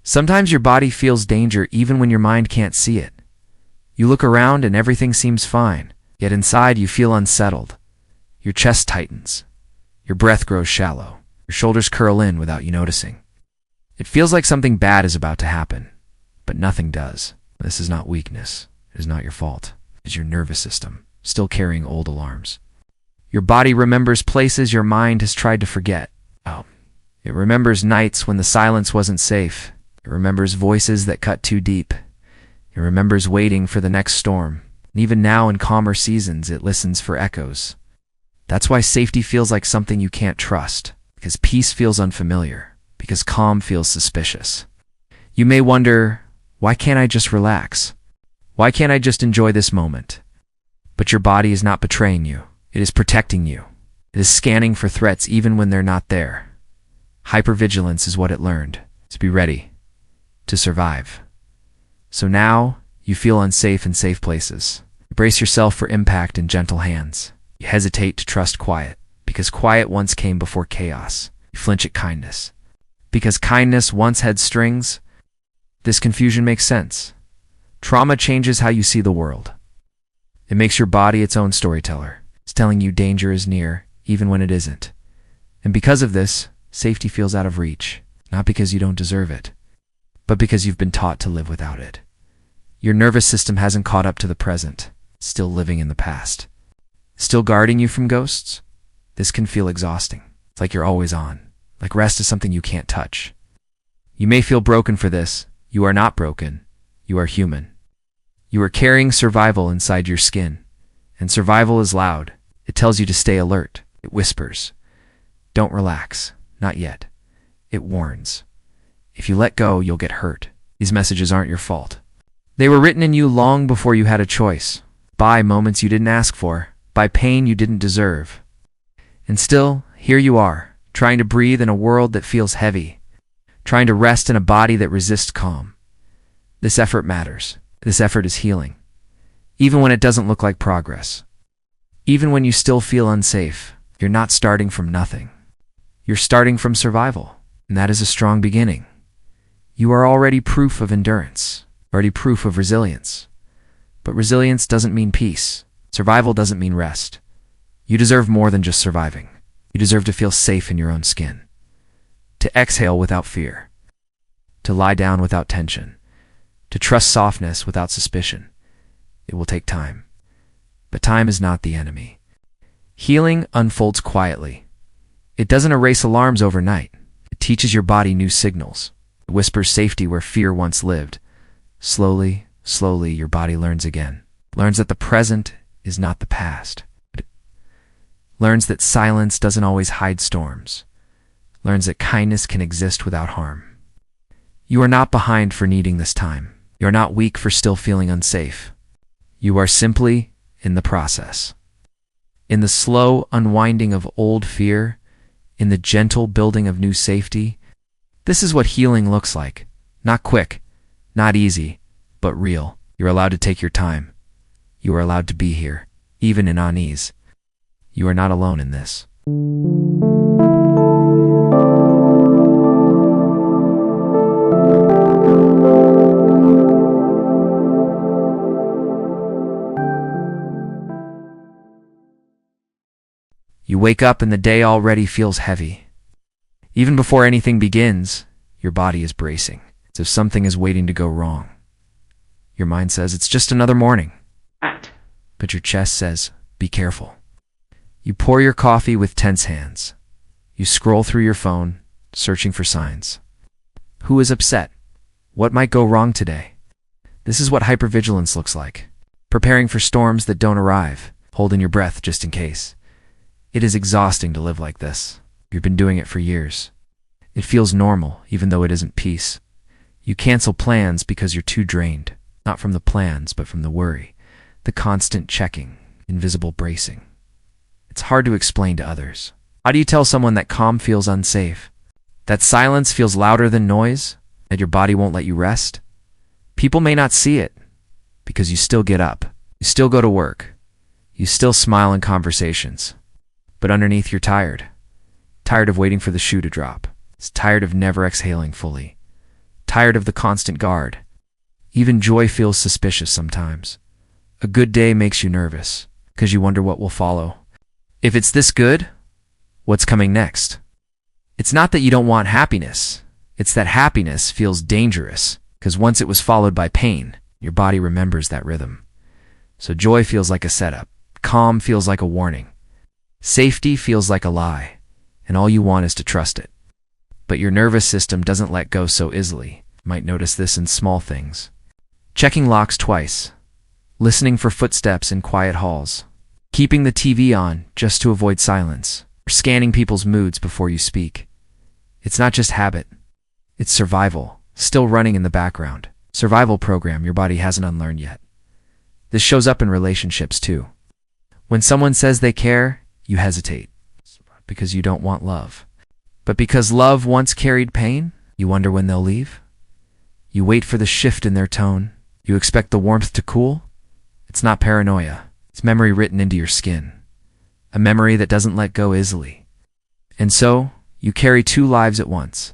Sometimes your body feels danger even when your mind can't see it. You look around and everything seems fine, yet inside you feel unsettled. Your chest tightens. Your breath grows shallow. Your shoulders curl in without you noticing. It feels like something bad is about to happen, but nothing does. This is not weakness. It is not your fault. It is your nervous system, still carrying old alarms. Your body remembers places your mind has tried to forget. Oh, it remembers nights when the silence wasn't safe. It remembers voices that cut too deep. It remembers waiting for the next storm. And even now in calmer seasons, it listens for echoes. That's why safety feels like something you can't trust, because peace feels unfamiliar, because calm feels suspicious. You may wonder, why can't I just relax? Why can't I just enjoy this moment? But your body is not betraying you. It is protecting you. It is scanning for threats even when they're not there. Hypervigilance is what it learned, to be ready, to survive. So now, you feel unsafe in safe places. You brace yourself for impact in gentle hands. You hesitate to trust quiet, because quiet once came before chaos. You flinch at kindness, because kindness once had strings. This confusion makes sense. Trauma changes how you see the world. It makes your body its own storyteller. It's telling you danger is near, even when it isn't. And because of this, safety feels out of reach, not because you don't deserve it, but because you've been taught to live without it. Your nervous system hasn't caught up to the present, still living in the past. Still guarding you from ghosts? This can feel exhausting. It's like you're always on, like rest is something you can't touch. You may feel broken for this. You are not broken. You are human. You are carrying survival inside your skin. And survival is loud. It tells you to stay alert. It whispers. Don't relax. Not yet. It warns. If you let go, you'll get hurt. These messages aren't your fault. They were written in you long before you had a choice. By moments you didn't ask for. By pain you didn't deserve. And still, here you are, trying to breathe in a world that feels heavy. Trying to rest in a body that resists calm. This effort matters. This effort is healing. Even when it doesn't look like progress. Even when you still feel unsafe, you're not starting from nothing. You're starting from survival, and that is a strong beginning. You are already proof of endurance, already proof of resilience. But resilience doesn't mean peace. Survival doesn't mean rest. You deserve more than just surviving. You deserve to feel safe in your own skin. To exhale without fear. To lie down without tension. To trust softness without suspicion. It will take time. But time is not the enemy. Healing unfolds quietly. It doesn't erase alarms overnight. It teaches your body new signals. It whispers safety where fear once lived. Slowly, slowly, your body learns again. Learns that the present is not the past. It learns that silence doesn't always hide storms. Learns that kindness can exist without harm. You are not behind for needing this time. You are not weak for still feeling unsafe. You are simply in the process. In the slow unwinding of old fear, in the gentle building of new safety. This is what healing looks like. Not quick, not easy, but real. You're allowed to take your time. You are allowed to be here, even in unease. You are not alone in this. You wake up and the day already feels heavy. Even before anything begins, your body is bracing. It's as if something is waiting to go wrong. Your mind says, it's just another morning. But your chest says, be careful. You pour your coffee with tense hands. You scroll through your phone, searching for signs. Who is upset? What might go wrong today? This is what hypervigilance looks like. Preparing for storms that don't arrive, holding your breath just in case. It is exhausting to live like this. You've been doing it for years. It feels normal, even though it isn't peace. You cancel plans because you're too drained, not from the plans, but from the worry, the constant checking, invisible bracing. It's hard to explain to others. How do you tell someone that calm feels unsafe? That silence feels louder than noise? That your body won't let you rest? People may not see it, because you still get up. You still go to work. You still smile in conversations. But underneath you're tired. Tired of waiting for the shoe to drop. Tired of never exhaling fully. tired of the constant guard. Even joy feels suspicious sometimes. A good day makes you nervous, because you wonder what will follow. If it's this good, what's coming next? It's not that you don't want happiness. It's that happiness feels dangerous, because once it was followed by pain, your body remembers that rhythm. So joy feels like a setup. Calm feels like a warning. Safety feels like a lie, and all you want is to trust it. But your nervous system doesn't let go so easily. You might notice this in small things. Checking locks twice. Listening for footsteps in quiet halls. Keeping the TV on just to avoid silence. Or scanning people's moods before you speak. It's not just habit. It's survival, still running in the background. Survival program your body hasn't unlearned yet. This shows up in relationships too. When someone says they care, you hesitate. Because you don't want love. But because love once carried pain, you wonder when they'll leave. You wait for the shift in their tone. You expect the warmth to cool. It's not paranoia. It's memory written into your skin. A memory that doesn't let go easily. And so, you carry two lives at once.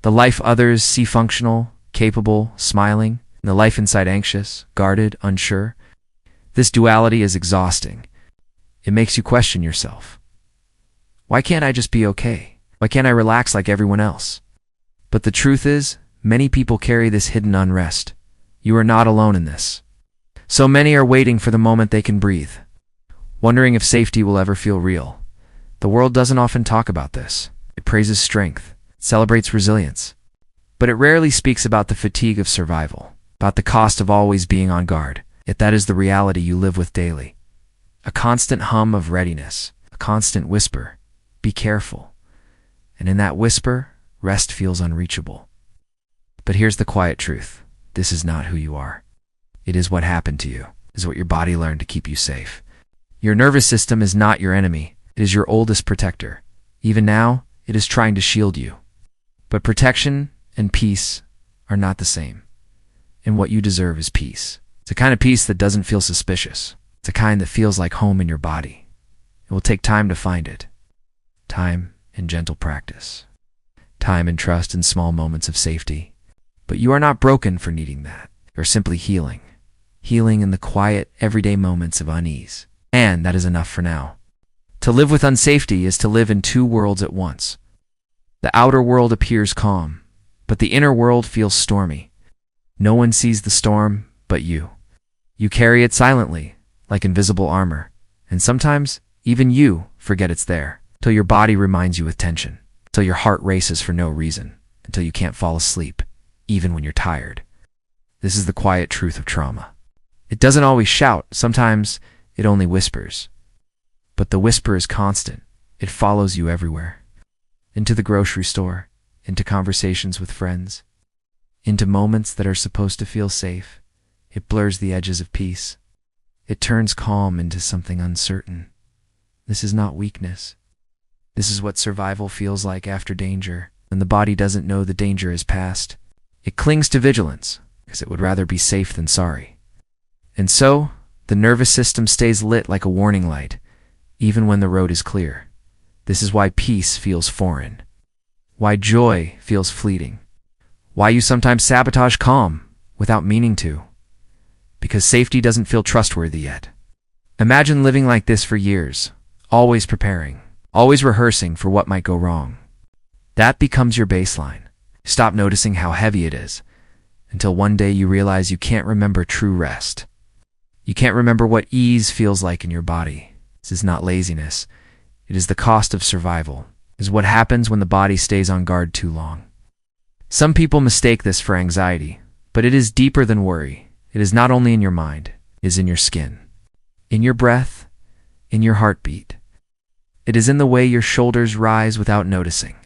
The life others see functional, capable, smiling, and the life inside anxious, guarded, unsure. This duality is exhausting. It makes you question yourself. Why can't I just be okay? Why can't I relax like everyone else? But the truth is, many people carry this hidden unrest. You are not alone in this. So many are waiting for the moment they can breathe, wondering if safety will ever feel real. The world doesn't often talk about this. It praises strength, celebrates resilience, but it rarely speaks about the fatigue of survival, about the cost of always being on guard. Yet that is the reality you live with daily. A constant hum of readiness, a constant whisper, be careful. And in that whisper, rest feels unreachable. But here's the quiet truth. This is not who you are. It is what happened to you. It is what your body learned to keep you safe. Your nervous system is not your enemy. It is your oldest protector. Even now, it is trying to shield you. But protection and peace are not the same. And what you deserve is peace. It's a kind of peace that doesn't feel suspicious. It's a kind that feels like home in your body. It will take time to find it. Time and gentle practice. Time and trust in small moments of safety. But you are not broken for needing that. You are simply healing. Healing in the quiet, everyday moments of unease. And that is enough for now. To live with unsafety is to live in two worlds at once. The outer world appears calm, but the inner world feels stormy. No one sees the storm but you. You carry it silently, like invisible armor, and sometimes even you forget it's there, till your body reminds you with tension, till your heart races for no reason, until you can't fall asleep, even when you're tired. This is the quiet truth of trauma. It doesn't always shout, sometimes it only whispers. But the whisper is constant. It follows you everywhere. Into the grocery store, into conversations with friends, into moments that are supposed to feel safe. It blurs the edges of peace. It turns calm into something uncertain. This is not weakness. This is what survival feels like after danger, when the body doesn't know the danger is past. It clings to vigilance, because it would rather be safe than sorry. And so, the nervous system stays lit like a warning light, even when the road is clear. This is why peace feels foreign. Why joy feels fleeting. Why you sometimes sabotage calm without meaning to. Because safety doesn't feel trustworthy yet. Imagine living like this for years, always preparing, always rehearsing for what might go wrong. That becomes your baseline. Stop noticing how heavy it is, until one day you realize you can't remember true rest. You can't remember what ease feels like in your body. This is not laziness. It is the cost of survival. It is what happens when the body stays on guard too long. Some people mistake this for anxiety, but it is deeper than worry. It is not only in your mind, it is in your skin, in your breath, in your heartbeat. It is in the way your shoulders rise without noticing,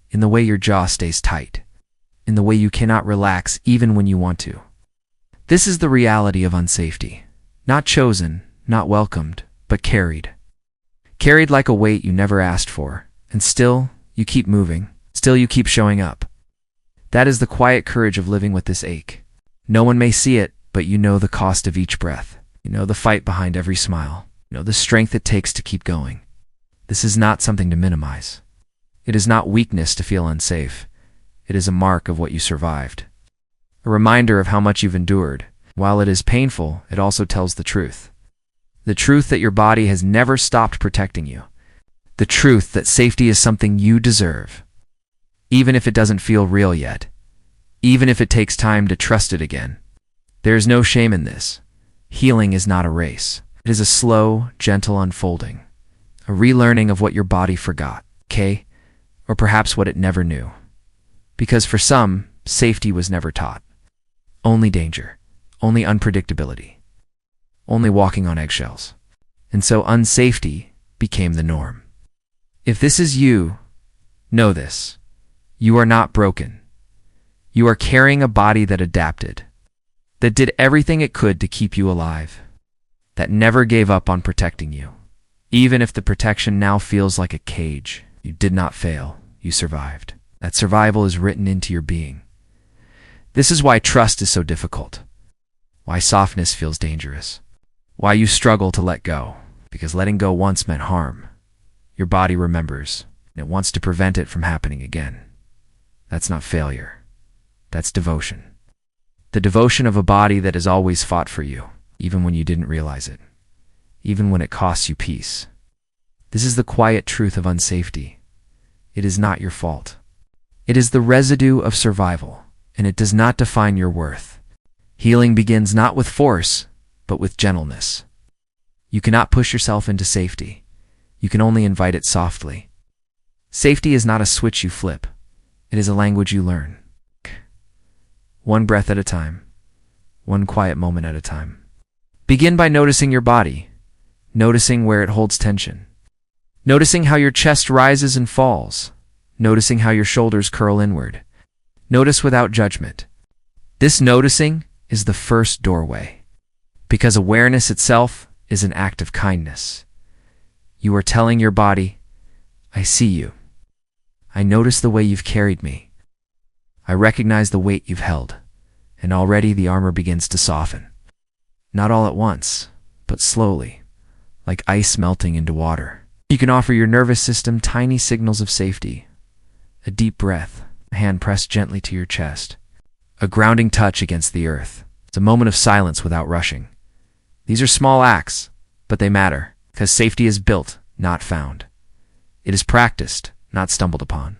in the way your jaw stays tight, in the way you cannot relax even when you want to. This is the reality of unsafety. Not chosen, not welcomed, but carried. Carried like a weight you never asked for, and still you keep moving, still you keep showing up. That is the quiet courage of living with this ache. No one may see it, but you know the cost of each breath. You know the fight behind every smile. You know the strength it takes to keep going. This is not something to minimize. It is not weakness to feel unsafe. it is a mark of what you survived. A reminder of how much you've endured. While it is painful, it also tells the truth. The truth that your body has never stopped protecting you. The truth that safety is something you deserve. Even if it doesn't feel real yet. Even if it takes time to trust it again. There is no shame in this. Healing is not a race. It is a slow, gentle unfolding. A relearning of what your body forgot, okay? Or perhaps what it never knew. Because for some, safety was never taught. Only danger. Only unpredictability. Only walking on eggshells. And so unsafety became the norm. If this is you, know this. You are not broken. You are carrying a body that adapted, that did everything it could to keep you alive, that never gave up on protecting you. Even if the protection now feels like a cage, you did not fail, you survived. That survival is written into your being. This is why trust is so difficult, why softness feels dangerous, why you struggle to let go, because letting go once meant harm. Your body remembers, and it wants to prevent it from happening again. That's not failure. That's devotion. The devotion of a body that has always fought for you, even when you didn't realize it, even when it costs you peace. This is the quiet truth of unsafety. It is not your fault. It is the residue of survival, and it does not define your worth. Healing begins not with force, but with gentleness. You cannot push yourself into safety. You can only invite it softly. Safety is not a switch you flip. It is a language you learn. One breath at a time. One quiet moment at a time. Begin by noticing your body. Noticing where it holds tension. Noticing how your chest rises and falls. Noticing how your shoulders curl inward. Notice without judgment. This noticing is the first doorway. Because awareness itself is an act of kindness. You are telling your body, I see you. I notice the way you've carried me. I recognize the weight you've held, and already the armor begins to soften. Not all at once, but slowly, like ice melting into water. You can offer your nervous system tiny signals of safety. A deep breath, a hand pressed gently to your chest, a grounding touch against the earth. It's a moment of silence without rushing. These are small acts, but they matter, because safety is built, not found. It is practiced, not stumbled upon.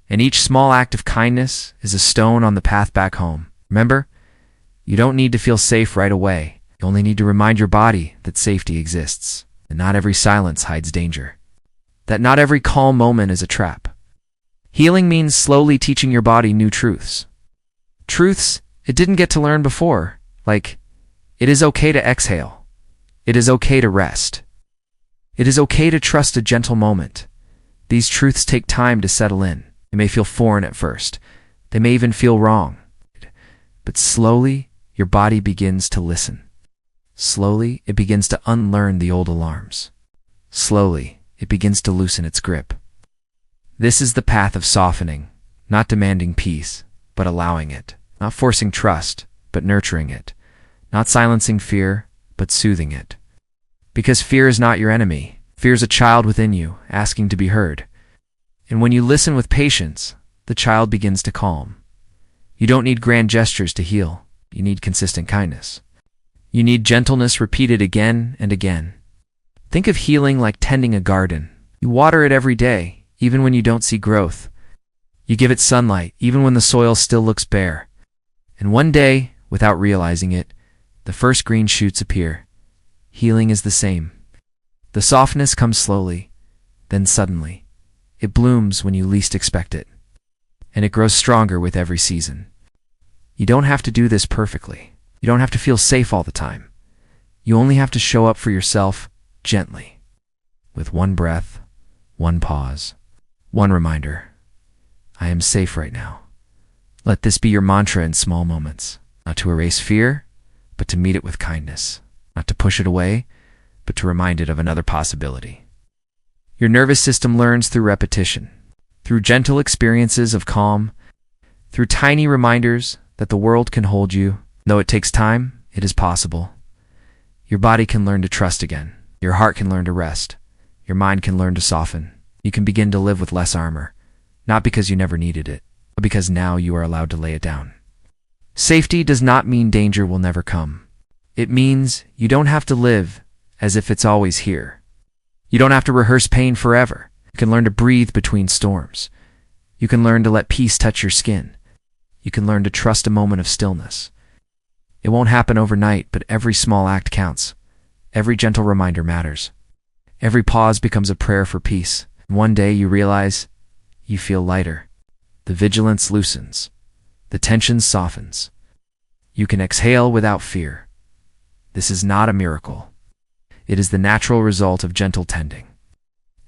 And each small act of kindness is a stone on the path back home. Remember, you don't need to feel safe right away. You only need to remind your body that safety exists, and not every silence hides danger, that not every calm moment is a trap. Healing means slowly teaching your body new truths. Truths it didn't get to learn before, like, it is okay to exhale. It is okay to rest. It is okay to trust a gentle moment. These truths take time to settle in. They may feel foreign at first. They may even feel wrong. But slowly, your body begins to listen. Slowly, it begins to unlearn the old alarms. Slowly, it begins to loosen its grip. This is the path of softening, not demanding peace, but allowing it. Not forcing trust, but nurturing it. Not silencing fear, but soothing it. Because fear is not your enemy. Fear is a child within you, asking to be heard. And when you listen with patience, the child begins to calm. You don't need grand gestures to heal. You need consistent kindness. You need gentleness repeated again and again. Think of healing like tending a garden. You water it every day, even when you don't see growth. You give it sunlight, even when the soil still looks bare. And one day, without realizing it, the first green shoots appear. Healing is the same. The softness comes slowly, then suddenly. It blooms when you least expect it. And it grows stronger with every season. You don't have to do this perfectly. You don't have to feel safe all the time. You only have to show up for yourself gently. With one breath, one pause, one reminder. I am safe right now. Let this be your mantra in small moments. Not to erase fear, but to meet it with kindness. Not to push it away, but to remind it of another possibility. Your nervous system learns through repetition, through gentle experiences of calm, through tiny reminders that the world can hold you. Though it takes time, it is possible. Your body can learn to trust again. Your heart can learn to rest. Your mind can learn to soften. You can begin to live with less armor, not because you never needed it, but because now you are allowed to lay it down. Safety does not mean danger will never come. It means you don't have to live as if it's always here. You don't have to rehearse pain forever. You can learn to breathe between storms. You can learn to let peace touch your skin. You can learn to trust a moment of stillness. It won't happen overnight, but every small act counts. Every gentle reminder matters. Every pause becomes a prayer for peace. One day you realize you feel lighter. The vigilance loosens. The tension softens. You can exhale without fear. This is not a miracle. It is the natural result of gentle tending.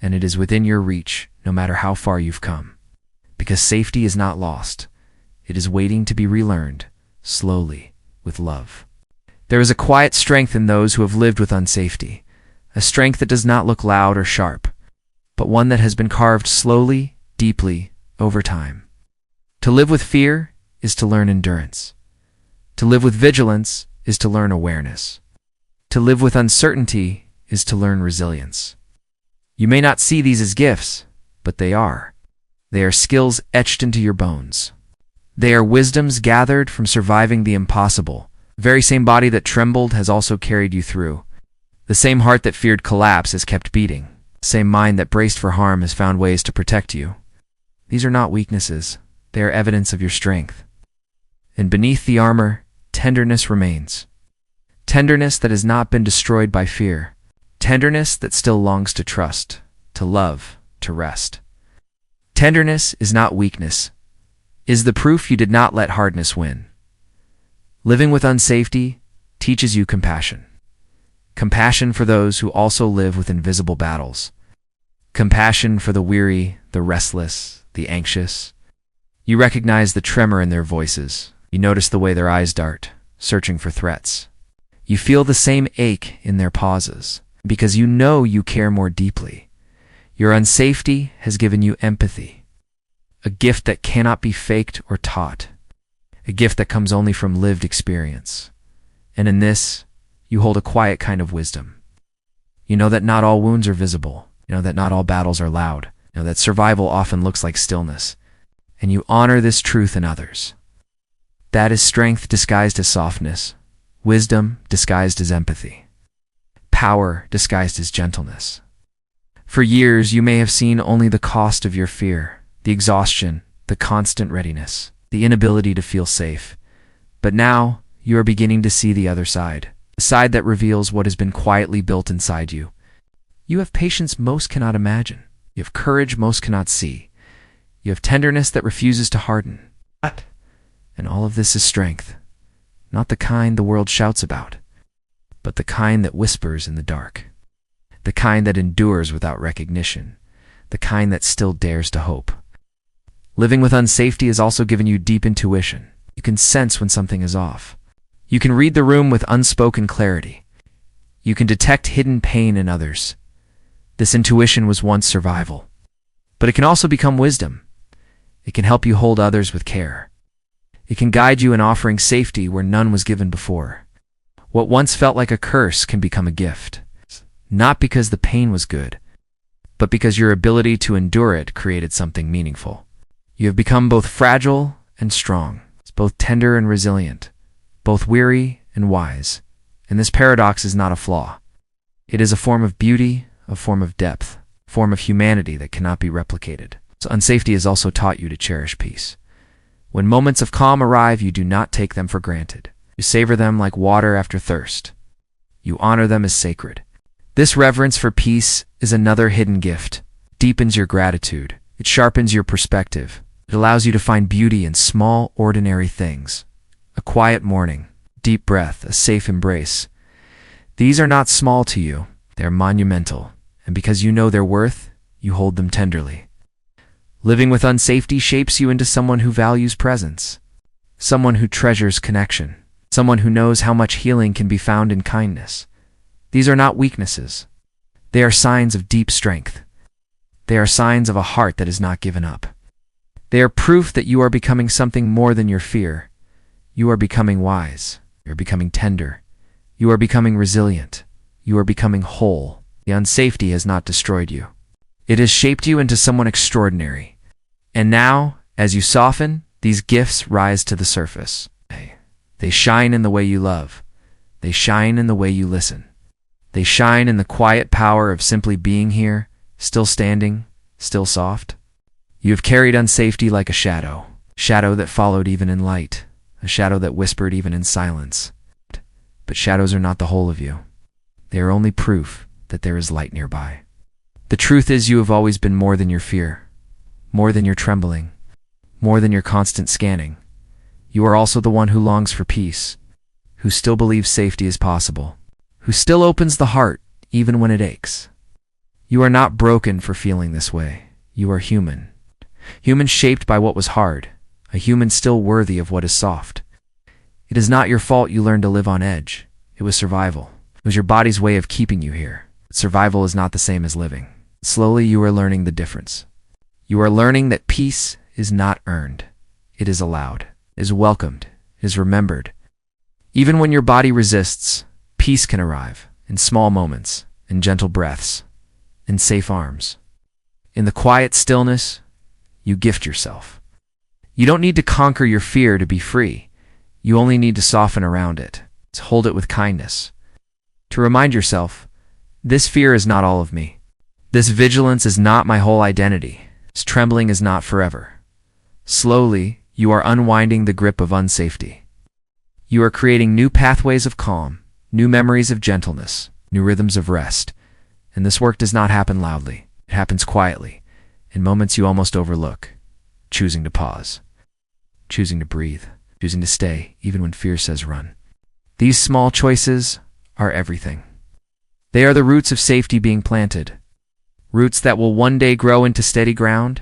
And it is within your reach, no matter how far you've come. Because safety is not lost. It is waiting to be relearned, slowly, with love. There is a quiet strength in those who have lived with unsafety, a strength that does not look loud or sharp, but one that has been carved slowly, deeply, over time. To live with fear is to learn endurance. To live with vigilance is to learn awareness. To live with uncertainty is to learn resilience. You may not see these as gifts, but they are. They are skills etched into your bones. They are wisdoms gathered from surviving the impossible. The very same body that trembled has also carried you through. The same heart that feared collapse has kept beating. The same mind that braced for harm has found ways to protect you. These are not weaknesses. They are evidence of your strength. And beneath the armor, tenderness remains. Tenderness that has not been destroyed by fear. Tenderness that still longs to trust, to love, to rest. Tenderness is not weakness. It is the proof you did not let hardness win. Living with unsafety teaches you compassion. Compassion for those who also live with invisible battles. Compassion for the weary, the restless, the anxious. You recognize the tremor in their voices. You notice the way their eyes dart, searching for threats. You feel the same ache in their pauses, because you know you care more deeply. Your unsafety has given you empathy, a gift that cannot be faked or taught, a gift that comes only from lived experience. And in this, you hold a quiet kind of wisdom. You know that not all wounds are visible. You know that not all battles are loud. You know that survival often looks like stillness. And you honor this truth in others. That is strength disguised as softness, wisdom disguised as empathy, power disguised as gentleness. For years, you may have seen only the cost of your fear, the exhaustion, the constant readiness, the inability to feel safe. But now, you are beginning to see the other side, the side that reveals what has been quietly built inside you. You have patience most cannot imagine. You have courage most cannot see. You have tenderness that refuses to harden. What? And all of this is strength, not the kind the world shouts about, but the kind that whispers in the dark, the kind that endures without recognition, the kind that still dares to hope. Living with unsafety has also given you deep intuition. You can sense when something is off. You can read the room with unspoken clarity. You can detect hidden pain in others. This intuition was once survival, but it can also become wisdom. It can help you hold others with care. It can guide you in offering safety where none was given before. What once felt like a curse can become a gift, not because the pain was good, but because your ability to endure it created something meaningful. You have become both fragile and strong, both tender and resilient, both weary and wise. And this paradox is not a flaw. It is a form of beauty, a form of depth, a form of humanity that cannot be replicated. So unsafety has also taught you to cherish peace. When moments of calm arrive, you do not take them for granted. You savor them like water after thirst. You honor them as sacred. This reverence for peace is another hidden gift. It deepens your gratitude. It sharpens your perspective. It allows you to find beauty in small, ordinary things. A quiet morning, deep breath, a safe embrace. These are not small to you. They are monumental. And because you know their worth, you hold them tenderly. Living with unsafety shapes you into someone who values presence, someone who treasures connection, someone who knows how much healing can be found in kindness. These are not weaknesses. They are signs of deep strength. They are signs of a heart that is not given up. They are proof that you are becoming something more than your fear. You are becoming wise. You are becoming tender. You are becoming resilient. You are becoming whole. The unsafety has not destroyed you. It has shaped you into someone extraordinary. And now, As you soften, these gifts rise to the surface. They shine in the way you love. They shine in the way you listen. They shine in the quiet power of simply being here, still standing, still soft. You have carried unsafety like a shadow that followed even in light, a shadow that whispered even in silence. But shadows are not the whole of you. They are only proof that there is light nearby. The truth is, you have always been more than your fear, more than your trembling, more than your constant scanning. You are also the one who longs for peace, who still believes safety is possible, who still opens the heart even when it aches. You are not broken for feeling this way. You are human. Human shaped by what was hard, a human still worthy of what is soft. It is not your fault you learned to live on edge. It was survival. It was your body's way of keeping you here. Survival is not the same as living. Slowly you are learning the difference. You are learning that peace is not earned. It is allowed, is welcomed, is remembered. Even when your body resists, peace can arrive in small moments, in gentle breaths, in safe arms. In the quiet stillness, you gift yourself. You don't need to conquer your fear to be free. You only need to soften around it, to hold it with kindness. To remind yourself, this fear is not all of me. This vigilance is not my whole identity. This trembling is not forever. Slowly, you are unwinding the grip of unsafety. You are creating new pathways of calm, new memories of gentleness, new rhythms of rest. And this work does not happen loudly. It happens quietly, in moments you almost overlook, choosing to pause, choosing to breathe, choosing to stay, even when fear says run. These small choices are everything. They are the roots of safety being planted, roots that will one day grow into steady ground.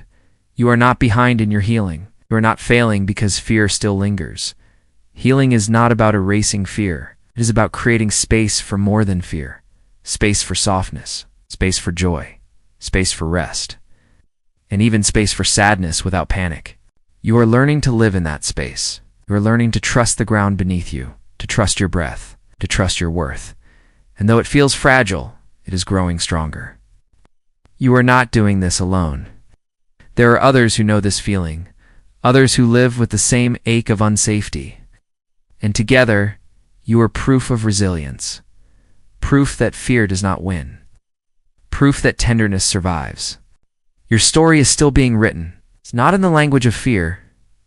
You are not behind in your healing. You are not failing because fear still lingers. Healing is not about erasing fear. It is about creating space for more than fear, space for softness, space for joy, space for rest, and even space for sadness without panic. You are learning to live in that space. You are learning to trust the ground beneath you, to trust your breath, to trust your worth. And though it feels fragile, it is growing stronger. You are not doing this alone. There are others who know this feeling, others who live with the same ache of unsafety. And together, you are proof of resilience, proof that fear does not win, proof that tenderness survives. Your story is still being written. It's not in the language of fear,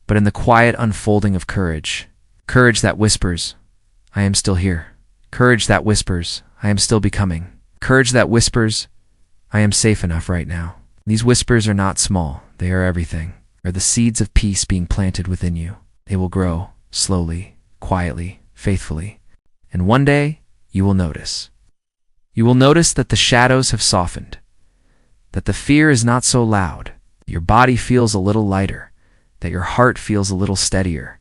but in the quiet unfolding of courage. Courage that whispers, I am still here. Courage that whispers, I am still becoming. Courage that whispers, I am safe enough right now. These whispers are not small. They are everything. Are the seeds of peace being planted within you. They will grow, slowly, quietly, faithfully. And one day, you will notice. You will notice that the shadows have softened, that the fear is not so loud, that your body feels a little lighter, that your heart feels a little steadier.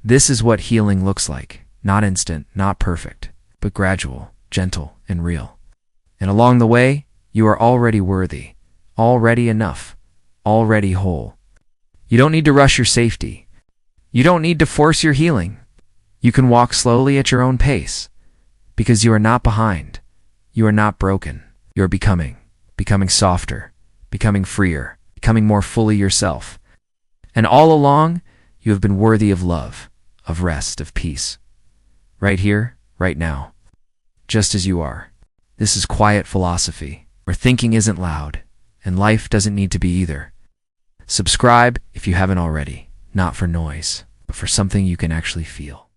This is what healing looks like. Not instant, not perfect, but gradual, gentle, and real. And along the way, you are already worthy, already enough, already whole. You don't need to rush your safety. You don't need to force your healing. You can walk slowly at your own pace, because you are not behind. You are not broken. You are becoming softer, becoming freer, becoming more fully yourself. And all along, you have been worthy of love, of rest, of peace. Right here, right now, just as you are. This is quiet philosophy, where thinking isn't loud, and life doesn't need to be either. Subscribe if you haven't already, not for noise, but for something you can actually feel.